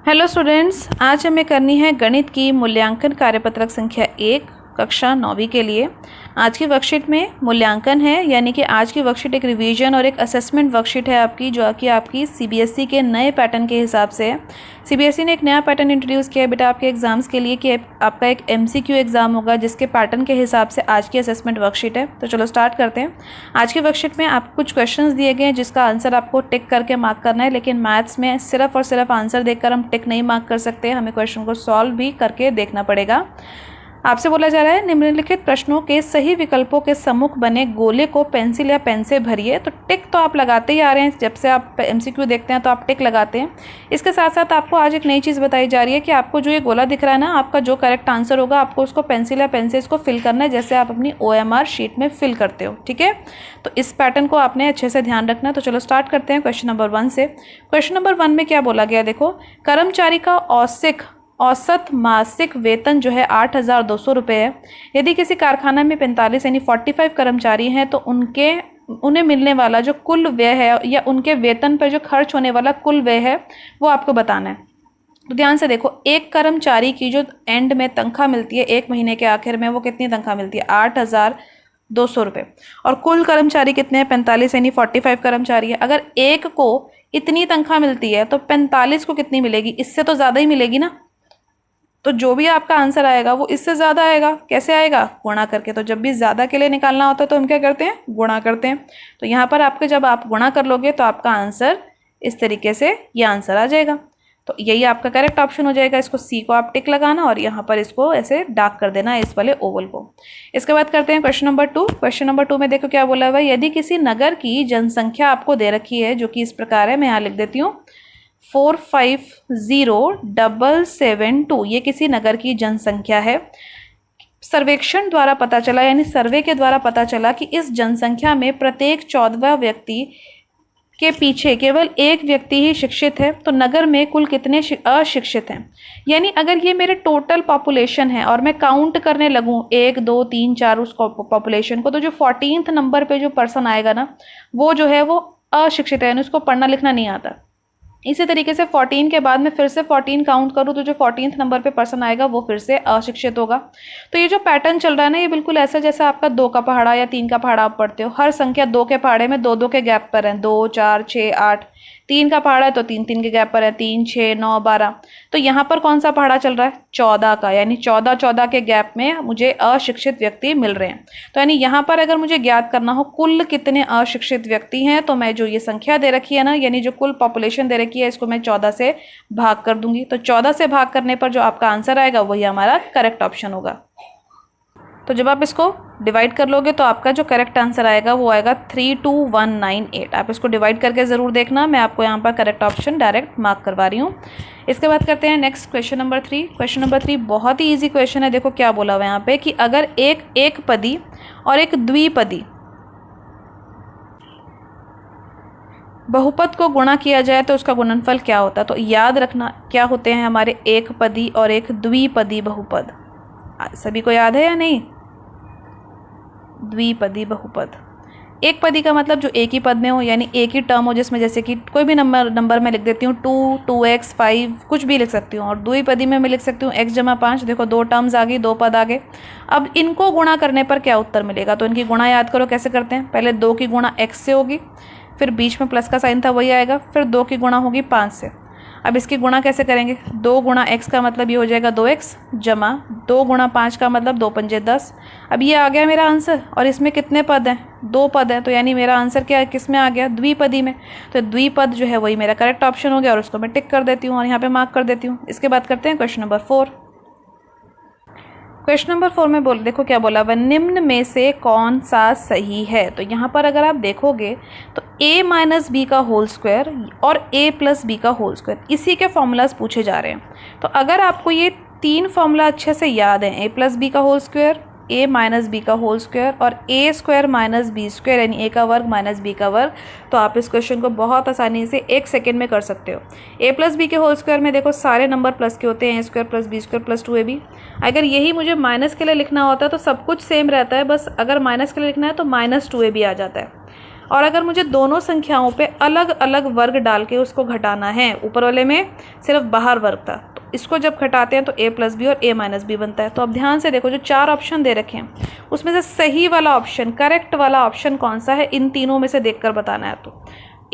Hello students, आज हमें करनी है गणित की मूल्यांकन कार्यपत्रक संख्या 1 कक्षा 9वीं के लिए। आज की वर्कशीट में मूल्यांकन है, यानी कि आज की वर्कशीट एक रिवीजन और एक असेसमेंट वर्कशीट है आपकी, जो कि आपकी सीबीएसई के नए पैटर्न के हिसाब से है। सीबीएसई ने एक नया पैटर्न इंट्रोड्यूस किया है बेटा आपके एग्जाम्स के लिए, कि आपका एक एमसीक्यू एग्जाम होगा जिसके पैटर्न के हिसाब से आज की असेसमेंट वर्कशीट है। तो चलो स्टार्ट करते हैं। आज की वर्कशीट में आपको कुछ क्वेश्चंस दिए गए हैं जिसका आंसर आपको टिक करके मार्क करना है, लेकिन मैथ्स में सिर्फ और सिर्फ आंसर देखकर हम टिक नहीं मार्क कर सकते, हमें क्वेश्चन को सॉल्व भी करके देखना पड़ेगा। आपसे बोला जा रहा है निम्नलिखित प्रश्नों के सही विकल्पों के सम्मुख बने गोले को पेंसिल या पेन से भरिए। तो टिक तो आप लगाते ही आ रहे हैं, जब से आप एमसीक्यू देखते हैं तो आप टिक लगाते हैं। इसके साथ साथ आपको आज एक नई चीज़ बताई जा रही है कि आपको जो ये गोला दिख रहा है ना, आपका जो करेक्ट आंसर होगा आपको उसको पेंसिल या पेन से इसको फिल करना है, जैसे आप अपनी OMR शीट में फिल करते हो। ठीक है, तो इस पैटर्न को आपने अच्छे से ध्यान रखना है। तो चलो स्टार्ट करते हैं क्वेश्चन नंबर 1 से। क्वेश्चन नंबर 1 में क्या बोला गया, देखो, कर्मचारी का औसत मासिक वेतन जो है 8,200 रुपये है। यदि किसी कारखाना में 45 यानी 45 कर्मचारी हैं तो उन्हें मिलने वाला जो कुल व्यय है, या उनके वेतन पर जो खर्च होने वाला कुल व्यय है, वो आपको बताना है। तो ध्यान से देखो, एक कर्मचारी की जो एंड में तनख्वाह मिलती है, एक महीने के आखिर में, वो कितनी तनख्वाह मिलती है, 8,200 रुपये। और कुल कर्मचारी कितने हैं, 45 यानी 45 कर्मचारी है। अगर एक को इतनी तनख्वाह मिलती है तो 45 को कितनी मिलेगी, इससे तो ज़्यादा ही मिलेगी ना। तो जो भी आपका आंसर आएगा वो इससे ज़्यादा आएगा। कैसे आएगा, गुणा करके। तो जब भी ज़्यादा के लिए निकालना होता है तो हम क्या करते हैं, गुणा करते हैं। तो यहाँ पर आपके जब आप गुणा कर लोगे तो आपका आंसर इस तरीके से ये आंसर आ जाएगा। तो यही आपका करेक्ट ऑप्शन हो जाएगा। इसको सी को आप टिक लगाना और यहाँ पर इसको ऐसे डार्क कर देना, इस वाले ओवल को। इसके बाद करते हैं क्वेश्चन नंबर 2। क्वेश्चन नंबर 2 में देखो क्या बोला हुआ है। यदि किसी नगर की जनसंख्या आपको दे रखी है, जो कि इस प्रकार है, मैं यहाँ लिख देती हूँ 450772, ये किसी नगर की जनसंख्या है। सर्वेक्षण द्वारा पता चला, यानी सर्वे के द्वारा पता चला कि इस जनसंख्या में प्रत्येक 14वां व्यक्ति के पीछे केवल एक व्यक्ति ही शिक्षित है। तो नगर में कुल कितने अशिक्षित हैं। यानी अगर ये मेरे टोटल पॉपुलेशन है और मैं काउंट करने लगूं 1 2 3 4 उस पॉपुलेशन को, तो जो 14th नंबर पे जो पर्सन आएगा ना, वो जो है वो अशिक्षित है, यानी उसको पढ़ना लिखना नहीं आता। इसी तरीके से 14 के बाद में फिर से 14 काउंट करूँ तो जो 14th नंबर पे पर्सन आएगा वो फिर से अशिक्षित होगा। तो ये जो पैटर्न चल रहा है ना, ये बिल्कुल ऐसा जैसा आपका 2 का पहाड़ा या 3 का पहाड़ा आप पढ़ते हो। हर संख्या 2 के पहाड़े में 2 2 के गैप पर है, 2 4 6 8। 3 का पहाड़ा है तो 3 3 के गैप पर है, 3 6 9 12। तो यहाँ पर कौन सा पहाड़ा चल रहा है, 14 का, यानी 14 14 के गैप में मुझे अशिक्षित व्यक्ति मिल रहे हैं। तो यानी यहाँ पर अगर मुझे ज्ञात करना हो कुल कितने अशिक्षित व्यक्ति हैं, तो मैं जो ये संख्या दे रखी है ना, यानी जो कुल पॉपुलेशन दे रखी है, इसको मैं 14 से भाग कर दूंगी। तो 14 से भाग करने पर जो आपका आंसर आएगा वही हमारा करेक्ट ऑप्शन होगा। तो जब आप इसको डिवाइड कर लोगे तो आपका जो करेक्ट आंसर आएगा वो आएगा 32198। आप इसको डिवाइड करके ज़रूर देखना, मैं आपको यहाँ पर करेक्ट ऑप्शन डायरेक्ट मार्क करवा रही हूँ। इसके बाद करते हैं next question number 3। Question number 3 बहुत ही इजी क्वेश्चन है। देखो क्या बोला हुआ है यहाँ पे कि अगर एक पदी और एक द्विपदी बहुपद को गुणा किया जाए तो उसका गुणनफल क्या होता है। तो याद रखना क्या होते हैं हमारे एक पदी और एक द्विपदी बहुपद। सभी को याद है या नहीं, द्विपदी बहुपद। एक पदी का मतलब जो एक ही पद में हो, यानी एक ही टर्म हो, जिसमें जैसे कि कोई भी नंबर मैं लिख देती हूँ 2 2x 5, कुछ भी लिख सकती हूँ। और द्विपदी में मैं लिख सकती हूँ x जमा 5। देखो 2 टर्म्स आ गई, 2 पद आ गए। अब इनको गुणा करने पर क्या उत्तर मिलेगा, तो इनकी गुणा याद करो कैसे करते हैं। पहले 2 की गुणा x से होगी, फिर बीच में प्लस का साइन था वही आएगा, फिर 2 की गुणा होगी 5 से। अब इसकी गुणा कैसे करेंगे, 2 गुणा x का मतलब ये हो जाएगा 2x, जमा 2 गुणा 5 का मतलब 2 पंजे 10। अब ये आ गया मेरा आंसर। और इसमें कितने पद हैं, 2 पद हैं। तो यानी मेरा आंसर क्या है, किस में आ गया, द्विपदी में। तो द्विपद जो है वही मेरा करेक्ट ऑप्शन हो गया और उसको मैं टिक कर देती हूँ और यहाँ पे मार्क कर देती हूँ। इसके बाद करते हैं क्वेश्चन नंबर 4। क्वेश्चन नंबर 4 में देखो क्या बोला, वह निम्न में से कौन सा सही है। तो यहाँ पर अगर आप देखोगे तो a माइनस बी का होल स्क्वायर और a प्लस बी का होल स्क्वायर, इसी के फॉर्मूलाज पूछे जा रहे हैं। तो अगर आपको ये 3 फॉर्मूला अच्छे से याद है, a प्लस बी का whole square, a minus B का होल स्क्वायर और a square minus B square, यानी a का वर्ग माइनस b का वर्ग, तो आप इस क्वेश्चन को बहुत आसानी से 1 सेकेंड में कर सकते हो। a प्लस बी के होल स्क्वायर में देखो सारे नंबर प्लस के होते हैं, a square plus B square plus 2ab। अगर यही मुझे माइनस के लिए लिखना होता है तो सब कुछ सेम रहता है, बस अगर माइनस के लिए लिखना है तो माइनस 2ab आ जाता है। और अगर मुझे दोनों संख्याओं पे अलग अलग वर्ग डाल के उसको घटाना है, ऊपर वाले में सिर्फ बाहर वर्ग था, तो इसको जब घटाते हैं तो a प्लस बी और a माइनस बी बनता है। तो अब ध्यान से देखो, जो 4 ऑप्शन दे रखे हैं उसमें से सही वाला ऑप्शन, करेक्ट वाला ऑप्शन कौन सा है, इन तीनों में से देखकर बताना है। तो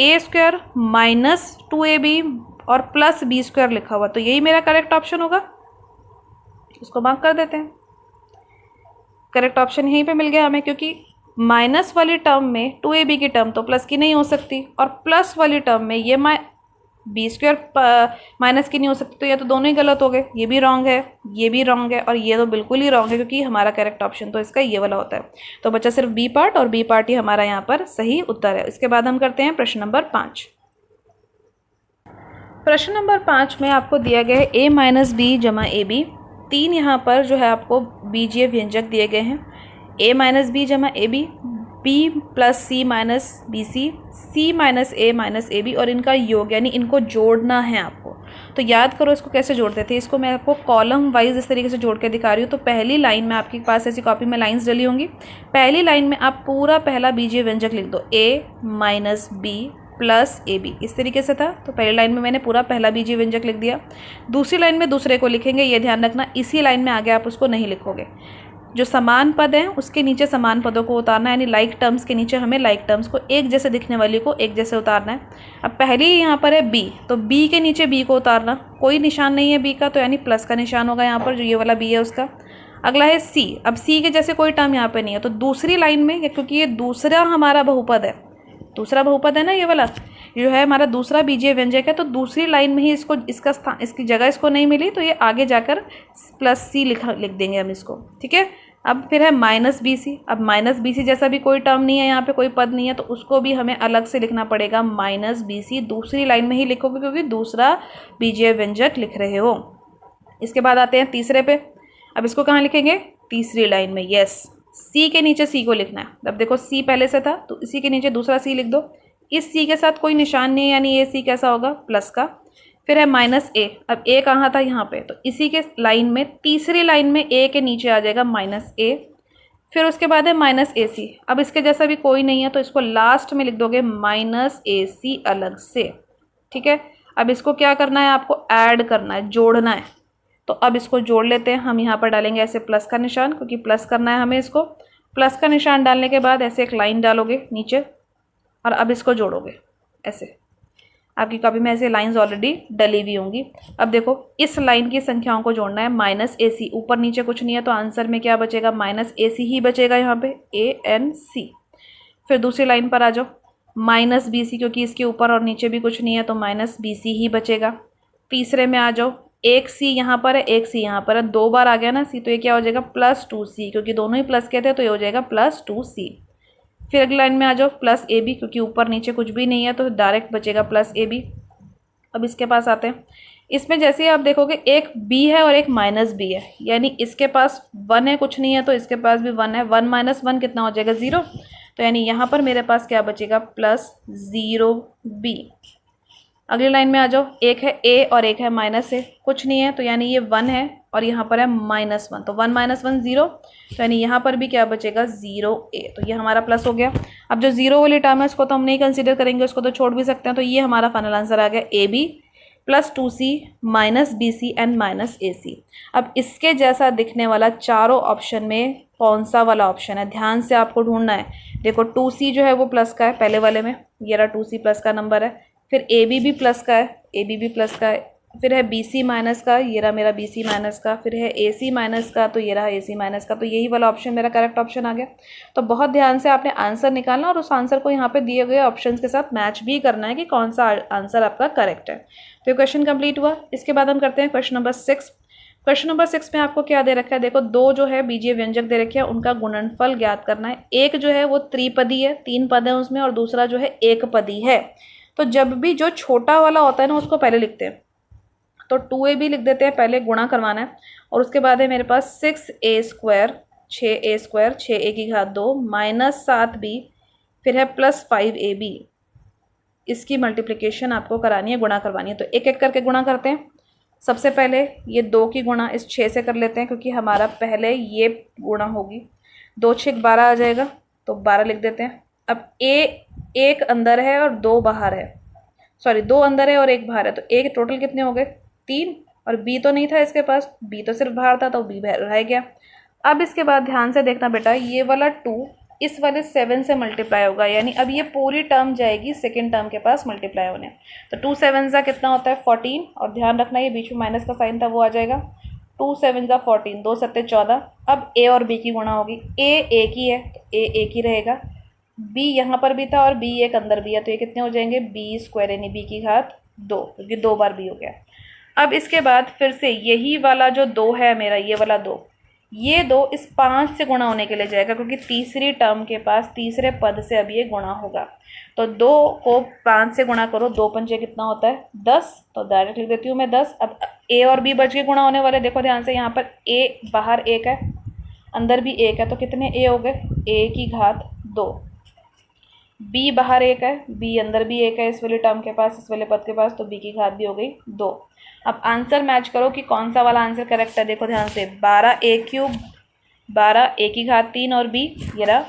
ए स्क्वायर माइनस 2ab और प्लस बी स्क्वायर लिखा हुआ, तो यही मेरा करेक्ट ऑप्शन होगा। इसको मार्क कर देते हैं। करेक्ट ऑप्शन यहीं पे मिल गया हमें, क्योंकि माइनस वाली टर्म में 2ab की टर्म तो प्लस की नहीं हो सकती, और प्लस वाली टर्म में ये बी स्क्वायर माइनस की नहीं हो सकती, तो ये तो दोनों ही गलत हो गए। ये भी रॉन्ग है, ये भी रॉन्ग है, और ये तो बिल्कुल ही रॉन्ग है, क्योंकि हमारा करेक्ट ऑप्शन तो इसका ये वाला होता है। तो बचा सिर्फ बी पार्ट, और बी पार्ट ही हमारा यहाँ पर सही उत्तर है। इसके बाद हम करते हैं प्रश्न नंबर 5। प्रश्न नंबर 5 में आपको दिया गया है a माइनस बी जमा ए बी। 3 यहाँ पर जो है आपको बीजीय व्यंजक दिए गए हैं, a माइनस बी जमा A B, B plus C minus B C, C minus A minus A B, और इनका योग, यानी इनको जोड़ना है आपको। तो याद करो इसको कैसे जोड़ते थे। इसको मैं आपको कॉलम वाइज इस तरीके से जोड़ के दिखा रही हूँ। तो पहली लाइन में आपके पास ऐसी कॉपी में लाइंस डली होंगी। पहली लाइन में आप पूरा पहला बीजीय व्यंजक लिख दो, a minus B plus A B, इस तरीके से था। तो पहली लाइन में मैंने पूरा पहला बीजीय व्यंजक लिख दिया। दूसरी लाइन में दूसरे को लिखेंगे, ये ध्यान रखना, इसी लाइन में आगे आप उसको नहीं लिखोगे। जो समान पद हैं उसके नीचे समान पदों को उतारना है, यानी लाइक टर्म्स के नीचे हमें लाइक टर्म्स को, एक जैसे दिखने वाली को एक जैसे उतारना है। अब पहली यहाँ पर है बी, तो बी के नीचे बी को उतारना, कोई निशान नहीं है बी का, तो यानी प्लस का निशान होगा यहाँ पर, जो ये वाला बी है उसका। अगला है सी। अब सी के जैसे कोई टर्म यहाँ पे नहीं है, तो दूसरी लाइन में, क्योंकि ये दूसरा हमारा बहुपद है, दूसरा बहुपद है ना, ये वाला जो है हमारा दूसरा बीजीय व्यंजक है, तो दूसरी लाइन में ही इसको, इसका स्थान, इसकी जगह इसको नहीं मिली, तो ये आगे जाकर प्लस सी लिख देंगे हम इसको, ठीक है। अब फिर है माइनस बी सी। अब माइनस बी सी जैसा भी कोई टर्म नहीं है, यहाँ पे कोई पद नहीं है, तो उसको भी हमें अलग से लिखना पड़ेगा, माइनस बी सी, दूसरी लाइन में ही लिखोगे, क्योंकि दूसरा बीजीय व्यंजक लिख रहे हो। इसके बाद आते हैं तीसरे पे। अब इसको कहाँ लिखेंगे, तीसरी लाइन में, यस, सी के नीचे सी को लिखना है। अब देखो सी पहले से था, तो इसी के नीचे दूसरा सी लिख दो। इस सी के साथ कोई निशान नहीं है, यानी ये सी कैसा होगा, प्लस का। फिर है माइनस ए। अब ए कहाँ था, यहाँ पे, तो इसी के लाइन में, तीसरी लाइन में ए के नीचे आ जाएगा माइनस ए। फिर उसके बाद है माइनस ए सी। अब इसके जैसा भी कोई नहीं है, तो इसको लास्ट में लिख दोगे माइनस ए सी अलग से, ठीक है। अब इसको क्या करना है, आपको ऐड करना है, जोड़ना है। तो अब इसको जोड़ लेते हैं हम। यहाँ पर डालेंगे ऐसे प्लस का निशान, क्योंकि प्लस करना है हमें इसको। प्लस का निशान डालने के बाद ऐसे एक लाइन डालोगे नीचे, और अब इसको जोड़ोगे ऐसे। आपकी कॉपी में ऐसे लाइंस ऑलरेडी डली हुई होंगी। अब देखो, इस लाइन की संख्याओं को जोड़ना है, माइनस ए सी, ऊपर नीचे कुछ नहीं है, तो आंसर में क्या बचेगा, माइनस ए सी ही बचेगा यहाँ पे, ए एन सी। फिर दूसरी लाइन पर आ जाओ, माइनस बी सी, क्योंकि इसके ऊपर और नीचे भी कुछ नहीं है, तो माइनस बी सी ही बचेगा। तीसरे में आ जाओ, एक सी यहाँ पर है, एक सी यहाँ पर है, 2 बार आ गया ना सी, तो ये क्या हो जाएगा, प्लस 2c, क्योंकि दोनों ही प्लस के थे, तो ये हो जाएगा प्लस 2c। फिर अगली लाइन में आ जाओ, प्लस ए बी, क्योंकि ऊपर नीचे कुछ भी नहीं है, तो डायरेक्ट बचेगा प्लस ए बी। अब इसके पास आते हैं। इसमें जैसे आप देखोगे, एक बी है और एक माइनस बी है, यानी इसके पास 1 है, कुछ नहीं है, तो इसके पास भी 1 है। 1 माइनस 1 कितना हो जाएगा, 0। तो यानी यहाँ पर मेरे पास क्या बचेगा, प्लस 0b। अगली लाइन में आ जाओ, एक है a और एक है माइनस a, कुछ नहीं है, तो यानी ये 1 है, और यहाँ पर है माइनस 1, तो 1 माइनस 1 0, तो यानी यहाँ पर भी क्या बचेगा, 0a। तो ये हमारा प्लस हो गया। अब जो 0 वाली टर्म है उसको तो हम नहीं कंसीडर करेंगे, उसको तो छोड़ भी सकते हैं। तो ये हमारा फाइनल आंसर आ गया, A B plus 2c minus B C and minus A C. अब इसके जैसा दिखने वाला चारों ऑप्शन में कौन सा वाला ऑप्शन है, ध्यान से आपको ढूंढना है। देखो 2c जो है वो प्लस का है पहले वाले में, ये रहा 2c प्लस का नंबर है। फिर ए बी भी प्लस का है, ए बी भी प्लस का है। फिर है बी सी माइनस का, ये रहा मेरा बी सी माइनस का। फिर है ए सी माइनस का, तो ये रहा ए सी माइनस का। तो यही वाला ऑप्शन मेरा करेक्ट ऑप्शन आ गया। तो बहुत ध्यान से आपने आंसर निकालना, और उस आंसर को यहाँ पे दिए गए ऑप्शन के साथ मैच भी करना है कि कौन सा आंसर आपका करेक्ट है। तो ये क्वेश्चन कंप्लीट हुआ। इसके बाद हम करते हैं क्वेश्चन नंबर 6। क्वेश्चन नंबर 6 में आपको क्या दे रखा है, देखो 2 जो है बीजीय व्यंजक दे रखे हैं, उनका गुणनफल ज्ञात करना है। एक जो है वो त्रिपदी है, 3 पद है उसमें, और दूसरा जो है एक पदी है। तो जब भी जो छोटा वाला होता है ना, उसको पहले लिखते हैं। तो 2ab लिख देते हैं, पहले गुणा करवाना है। और उसके बाद है मेरे पास 6a square, 6a square, 6a की घात 2 माइनस 7b, फिर है प्लस 5ab। इसकी मल्टीप्लिकेशन आपको करानी है, गुणा करवानी है। तो एक एक करके गुणा करते हैं। सबसे पहले ये 2 की गुणा इस 6 से कर लेते हैं, क्योंकि हमारा पहले ये गुणा होगी। 2 6 12 आ जाएगा, तो 12 लिख देते हैं। अब a एक अंदर है और दो बाहर है, सॉरी दो अंदर है और एक बाहर है, तो एक टोटल कितने हो गए 3, और बी तो नहीं था इसके पास, बी तो सिर्फ बाहर था तो बी रह गया। अब इसके बाद ध्यान से देखना बेटा, ये वाला 2 इस वाले 7 से मल्टीप्लाई होगा, यानी अब ये पूरी टर्म जाएगी सेकेंड टर्म के पास मल्टीप्लाई होने। तो 2 7 का कितना होता है 14, और ध्यान रखना ये बीच में माइनस का साइन था वो आ जाएगा। 2 7 का 14, 2 7 14। अब ए और बी की गुणा होगी, ए एक ही है तो ए एक ही रहेगा, बी यहाँ पर भी था और बी एक अंदर भी है, तो ये कितने हो जाएंगे बी स्क्वायर यानी बी की घात 2, क्योंकि 2 बार बी हो गया। अब इसके बाद फिर से यही वाला जो 2 है मेरा, ये वाला 2, ये 2 इस 5 से गुणा होने के लिए जाएगा, क्योंकि तीसरी टर्म के पास तीसरे पद से अब ये गुणा होगा। तो 2 को 5 से गुणा करो, 2 पंचे कितना होता है 10, तो डायरेक्ट लिख देती हूँ मैं 10। अब ए और बी बच के गुणा होने वाले, देखो ध्यान से, यहाँ पर ए बाहर एक है अंदर भी एक है, तो कितने ए हो गए ए की घात 2, बी बाहर एक है, बी अंदर भी एक है इस वाले टर्म के पास, इस वाले पद के पास, तो बी की घात भी हो गई 2। अब आंसर मैच करो कि कौन सा वाला आंसर करेक्ट है, देखो ध्यान से, 12 ए क्यूब, 12 ए की घात 3 और बी ये रहा,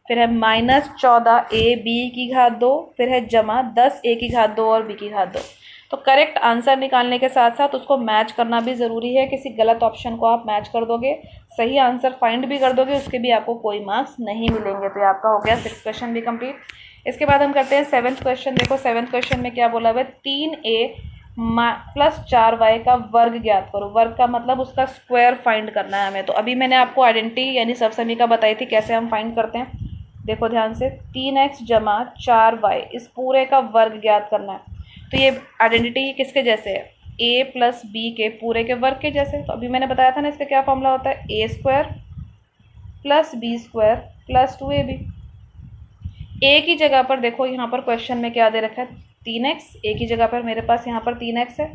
फिर है -14 ए बी की घात 2, फिर है जमा 10 ए की घात 2 और बी की घात 2। तो करेक्ट आंसर निकालने के साथ साथ उसको मैच करना भी ज़रूरी है, किसी गलत ऑप्शन को आप मैच कर दोगे, सही आंसर फाइंड भी कर दोगे, उसके भी आपको कोई मार्क्स नहीं मिलेंगे। तो ये आपका हो गया 6th क्वेश्चन भी कंप्लीट। इसके बाद हम करते हैं 7th क्वेश्चन। देखो 7th क्वेश्चन में क्या बोला हुआ है, 3a + 4y का वर्ग ज्ञात करो। वर्ग का मतलब उसका स्क्वायर फाइंड करना है हमें। तो अभी मैंने आपको आइडेंटिटी यानी सबसमीका बताई थी कैसे हम फाइंड करते हैं। देखो ध्यान से, 3x + 4y इस पूरे का वर्ग ज्ञात करना है। तो ये आइडेंटिटी किसके जैसे है, a + b के पूरे के वर्ग के जैसे। तो अभी मैंने बताया था ना इसका क्या फॉर्मूला होता है, a² + b² + 2ab। a की जगह पर देखो यहाँ पर क्वेश्चन में क्या दे रखा है 3x, a की जगह पर मेरे पास यहाँ पर 3x है,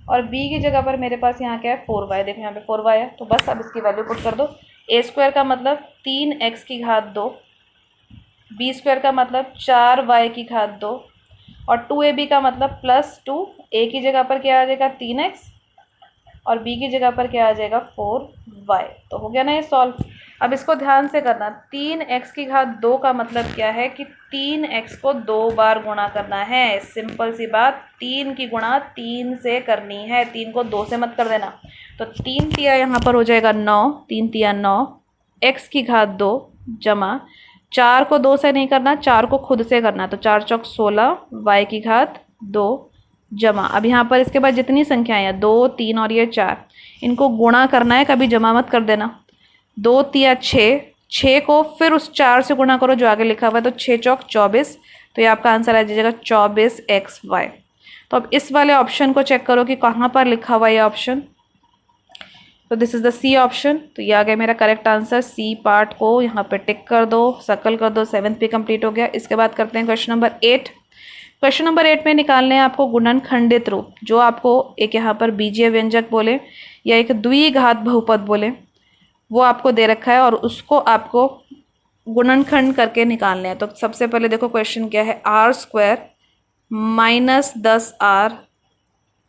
और b की जगह पर मेरे पास यहाँ क्या है 4y। देखो यहाँ पे 4y है, तो बस अब इसकी वैल्यू पुट कर दो। a² का मतलब 3x की घात 2, b² का मतलब 4y की घात 2, और 2ab का मतलब +2। a की जगह पर क्या आ जाएगा 3x और b की जगह पर क्या आ जाएगा 4y। तो हो गया ना ये सॉल्व। अब इसको ध्यान से करना, 3x की घात 2 का मतलब क्या है कि 3x को 2 बार गुणा करना है। सिंपल सी बात, 3 की गुणा 3 से करनी है, 3 को 2 से मत कर देना। तो 3 तिया यहाँ पर हो जाएगा 9, 3 तिया 9, x की घात 2 जमा 4 को 2 से नहीं करना, 4 को खुद से करना, तो 4 चौक 16 y की घात 2 जमा। अब यहाँ पर इसके बाद जितनी संख्याएं हैं 2 3 और ये 4, इनको गुणा करना है, कभी जमा मत कर देना। 2 तिया 6, 6 को फिर उस 4 से गुणा करो जो आगे लिखा हुआ है, तो 6 चौक 24, तो ये आपका आंसर आ जाएगा 24xy। तो अब इस वाले ऑप्शन को चेक करो कि कहाँ पर लिखा हुआ है ये ऑप्शन, तो this is the C option. तो ये आ गया मेरा करेक्ट आंसर। सी पार्ट को यहाँ पे टिक कर दो, सर्कल कर दो। 7th भी कंप्लीट हो गया। इसके बाद करते हैं क्वेश्चन नंबर 8। क्वेश्चन नंबर 8 में निकालने हैं आपको गुणनखंडित रूप, जो आपको एक यहाँ पर बीजीय व्यंजक बोले या एक द्विघात बहुपद बोले, वो आपको दे रखा है और उसको आपको गुणनखंड करके निकालने हैं। तो सबसे पहले देखो क्वेश्चन क्या है, r² - 10r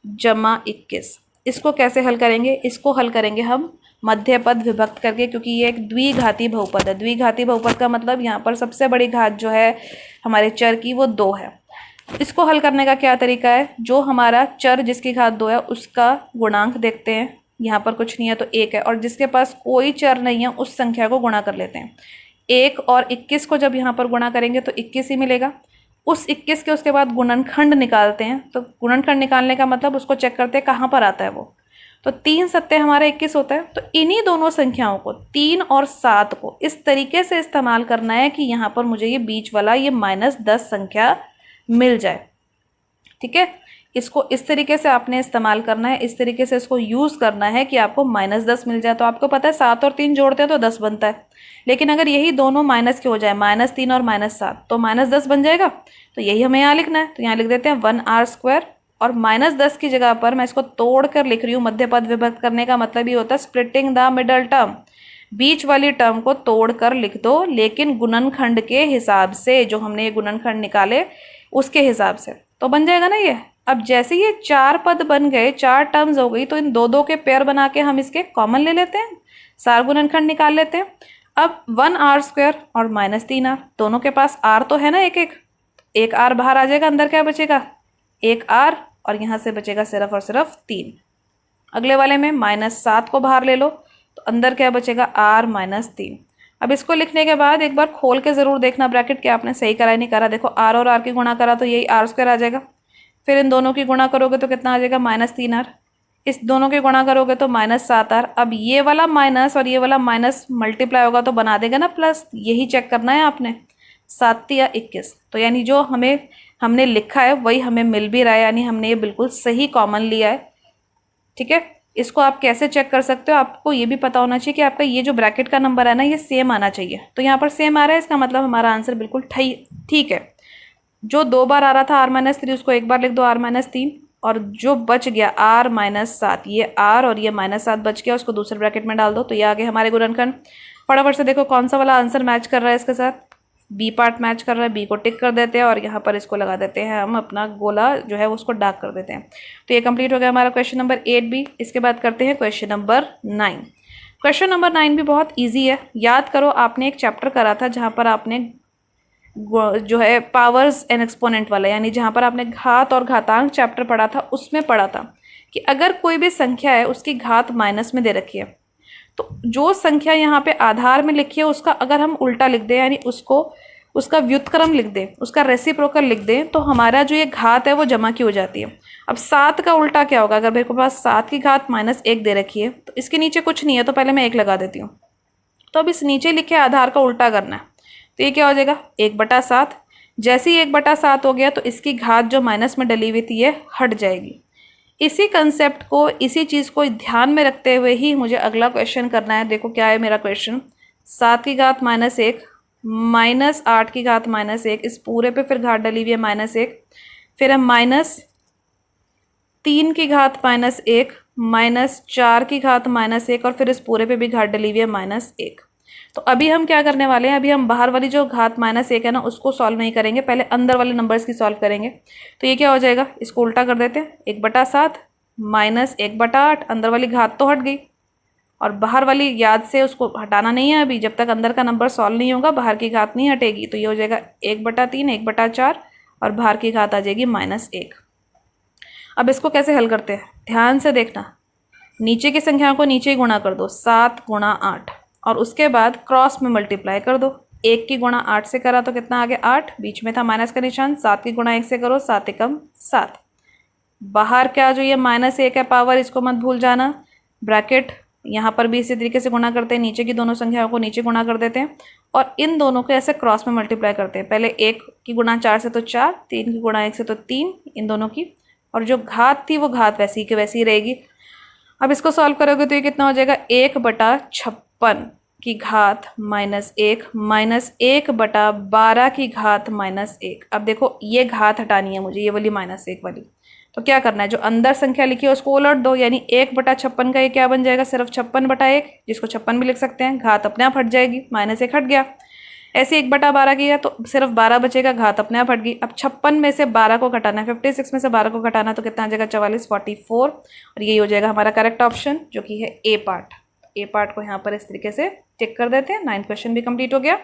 जमा 21। इसको कैसे हल करेंगे, इसको हल करेंगे हम मध्य पद विभक्त करके, क्योंकि ये एक द्विघाती बहुपद है। द्विघाती बहुपद का मतलब यहाँ पर सबसे बड़ी घात जो है हमारे चर की वो 2 है। इसको हल करने का क्या तरीका है, जो हमारा चर जिसकी घात 2 है उसका गुणांक देखते हैं, यहाँ पर कुछ नहीं है तो 1 है, और जिसके पास कोई चर नहीं है उस संख्या को गुणा कर लेते हैं। 1 और 21 को जब यहाँ पर गुणा करेंगे तो 21 ही मिलेगा। उस 21 के उसके बाद गुणनखंड निकालते हैं, तो गुणनखंड निकालने का मतलब उसको चेक करते हैं कहाँ पर आता है वो, तो 3 सत्ते हमारा 21 होता है। तो इन्हीं दोनों संख्याओं को 3 और 7 को इस तरीके से इस्तेमाल करना है कि यहाँ पर मुझे ये बीच वाला ये -10 संख्या मिल जाए। ठीक है, इसको इस तरीके से आपने इस्तेमाल करना है, इस तरीके से इसको यूज़ करना है कि आपको -10 मिल जाए। तो आपको पता है 7 और 3 जोड़ते हैं तो 10 बनता है, लेकिन अगर यही दोनों माइनस के हो जाए, -3 और -7, तो -10 बन जाएगा। तो यही हमें यहाँ लिखना है। तो यहाँ लिख देते हैं 1r², और -10 की जगह पर मैं इसको तोड़ कर लिख रही हूँ। मध्य पद विभक्त करने का मतलब ये होता है स्प्लिटिंग द मिडल टर्म, बीच वाली टर्म को तोड़ कर लिख दो, लेकिन गुणनखंड के हिसाब से, जो हमने ये गुणनखंड निकाले उसके हिसाब से, तो बन जाएगा ना ये। अब जैसे ये 4 पद बन गए, 4 टर्म्स हो गई, तो इन 2-2 के पेयर बना के हम इसके कॉमन ले लेते हैं, सार गुणनखंड निकाल लेते हैं। अब 1r² और -3r, दोनों के पास r तो है ना एक एक, एक आर बाहर आ जाएगा, अंदर क्या बचेगा, एक आर, और यहाँ से बचेगा सिर्फ और सिर्फ 3। अगले वाले में -7 को बाहर ले लो तो अंदर क्या बचेगा, r -3। अब इसको लिखने के बाद एक बार खोल के ज़रूर देखना ब्रैकेट कि आपने सही करा नहीं करा। देखो r और r की गुणा करा तो यही r² आ जाएगा, फिर इन दोनों की गुणा करोगे तो कितना आ जाएगा, -3r। इस दोनों की गुणा करोगे तो -7r। अब ये वाला माइनस और ये वाला माइनस मल्टीप्लाई होगा तो बना देगा ना प्लस, यही चेक करना है आपने, 7 या 21। तो यानी जो हमने लिखा है वही हमें मिल भी रहा है, यानी हमने ये बिल्कुल सही कॉमन लिया है। ठीक है, इसको आप कैसे चेक कर सकते हो, आपको ये भी पता होना चाहिए कि आपका ये जो ब्रैकेट का नंबर है ना ये सेम आना चाहिए। तो यहाँ पर सेम आ रहा है, इसका मतलब हमारा आंसर बिल्कुल ठीक है। जो 2 बार आ रहा था r-3 उसको एक बार लिख दो r-3, और जो बच गया r-7, ये r और ये -7 बच गया, उसको दूसरे ब्रैकेट में डाल दो। तो ये आगे हमारे गुणनखंड। फटाफट से देखो कौन सा वाला आंसर मैच कर रहा है इसके साथ, बी पार्ट मैच कर रहा है, बी को टिक कर देते हैं और यहाँ पर इसको लगा देते हैं हम, अपना गोला जो है उसको डार्क कर देते हैं। तो ये कंप्लीट हो गया हमारा क्वेश्चन नंबर 8B। इसके बाद करते हैं क्वेश्चन नंबर 9। क्वेश्चन नंबर 9 भी बहुत ईजी है। याद करो आपने एक चैप्टर करा था जहाँ पर आपने जो है पावर्स एंड एक्सपोनेंट वाला, यानी जहाँ पर आपने घात और घातांक चैप्टर पढ़ा था, उसमें पढ़ा था कि अगर कोई भी संख्या है उसकी घात माइनस में दे रखी है तो जो संख्या यहाँ पे आधार में लिखी है उसका अगर हम उल्टा लिख दें, यानी उसका व्युत्क्रम लिख दें, उसका रेसिप्रोकल लिख दें, तो हमारा जो ये घात है वो जमा की हो जाती है। अब 7 का उल्टा क्या होगा, अगर मेरे को पास 7 की घात -1 दे रखी है तो इसके नीचे कुछ नहीं है तो पहले मैं 1 लगा देती हूँ। तो अब इस नीचे लिखे आधार का उल्टा करना है, तो ये क्या हो जाएगा 1/7। जैसे ही 1/7 हो गया तो इसकी घात जो माइनस में डली हुई थी ये हट जाएगी। इसी कंसेप्ट को, इसी चीज़ को ध्यान में रखते हुए ही मुझे अगला क्वेश्चन करना है। देखो क्या है मेरा क्वेश्चन, 7 की घात -1 -8 की घात -1, इस पूरे पे फिर घात डली हुई है -1, फिर है -3 की घात -1 -4 की घात -1 और फिर इस पूरे पे भी घात डली हुई है -1। तो अभी हम क्या करने वाले हैं, अभी हम बाहर वाली जो घात -1 है ना उसको सॉल्व नहीं करेंगे, पहले अंदर वाले नंबर्स की सॉल्व करेंगे। तो ये क्या हो जाएगा, इसको उल्टा कर देते हैं, 1/7 -1/8, अंदर वाली घात तो हट गई और बाहर वाली याद से उसको हटाना नहीं है अभी, जब तक अंदर का नंबर सॉल्व नहीं होगा बाहर की घात नहीं हटेगी। तो ये हो जाएगा 1/3 1/4 और बाहर की घात आ जाएगी -1। अब इसको कैसे हल करते हैं, ध्यान से देखना, नीचे की संख्याओं को नीचे ही गुणा कर दो, 7 × 8, और उसके बाद क्रॉस में मल्टीप्लाई कर दो। 1 की गुणा 8 से करा तो कितना आ गया 8, बीच में था माइनस का निशान, 7 की गुणा 1 से करो 7 एकम 7। बाहर क्या जो ये -1 है पावर, इसको मत भूल जाना, ब्रैकेट यहाँ पर भी इसी तरीके से गुणा करते हैं, नीचे की दोनों संख्याओं को नीचे गुणा कर देते हैं और इन दोनों को ऐसे क्रॉस में मल्टीप्लाई करते हैं। पहले 1 की गुणा 4 से तो 4, 3 की गुणा 1 से तो 3, इन दोनों की, और जो घात थी वो घात वैसी की वैसी रहेगी। अब इसको सॉल्व करोगे तो ये कितना हो जाएगा, 1/56 की घात -1 -1/12 की घात -1। अब देखो ये घात हटानी है मुझे, ये वाली -1 वाली, तो क्या करना है, जो अंदर संख्या लिखी है उसको उलट दो, यानी 1/56 का ये क्या बन जाएगा, सिर्फ 56/1, जिसको 56 भी लिख सकते हैं, घात अपने आप हट जाएगी, -1 हट गया। ऐसे 1/12 की है तो सिर्फ 12 बचेगा, घात अपने आप हट गई। अब 56 में से 12 को घटाना है, 56 में से 12 को घटाना तो कितना आ जाएगा 44, 44, और यही हो जाएगा हमारा करेक्ट ऑप्शन जो कि है ए पार्ट। ए पार्ट को यहाँ पर इस तरीके से टिक कर देते हैं। 9th क्वेश्चन भी कंप्लीट हो गया।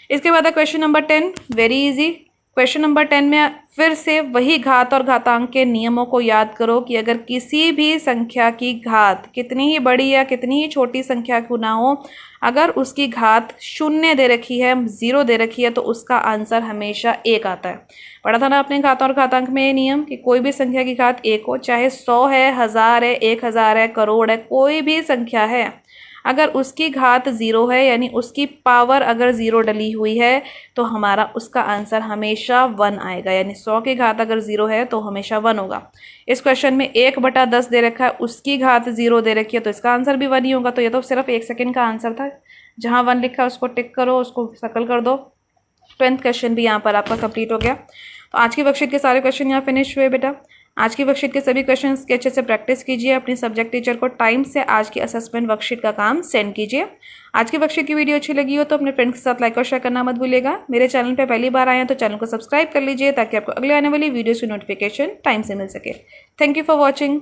इसके बाद है question number 10, very easy. Question number 10 में फिर से वही घात और घातांक के नियमों को याद करो कि अगर किसी भी संख्या की घात कितनी ही बड़ी या कितनी ही छोटी संख्या क्यों ना हो, अगर उसकी घात 0 दे रखी है, 0 दे रखी है, तो उसका आंसर हमेशा 1 आता है। पढ़ा था ना आपने घात और घातांक में ये नियम कि कोई भी संख्या की घात 1 हो, चाहे 100 है, 1000 है, 1000 है, करोड़ है, कोई भी संख्या है, अगर उसकी घात 0 है यानी उसकी पावर अगर 0 डली हुई है तो हमारा उसका आंसर हमेशा 1 आएगा। यानी 100 की घात अगर 0 है तो हमेशा 1 होगा। इस क्वेश्चन में 1/10 दे रखा है, उसकी घात 0 दे रखी है तो इसका आंसर भी 1 ही होगा। तो ये तो सिर्फ 1 सेकेंड का आंसर था। जहाँ 1 लिखा है उसको टिक करो, उसको सर्कल कर दो। 10th क्वेश्चन भी यहाँ पर आपका कंप्लीट हो गया। तो आज की वर्कशीट के सारे क्वेश्चन यहाँ फिनिश हुए बेटा। आज की वर्कशीट के सभी क्वेश्चंस के अच्छे से प्रैक्टिस कीजिए। अपनी सब्जेक्ट टीचर को टाइम से आज की असेसमेंट वर्कशीट का काम सेंड कीजिए। आज की वर्कशीट की वीडियो अच्छी लगी हो तो अपने फ्रेंड्स के साथ लाइक और शेयर करना मत भूलिएगा। मेरे चैनल पे पहली बार आए हैं तो चैनल को सब्सक्राइब कर लीजिए ताकि आपको अगले आने वाली वीडियोस की नोटिफिकेशन टाइम से मिल सके। Thank you for watching.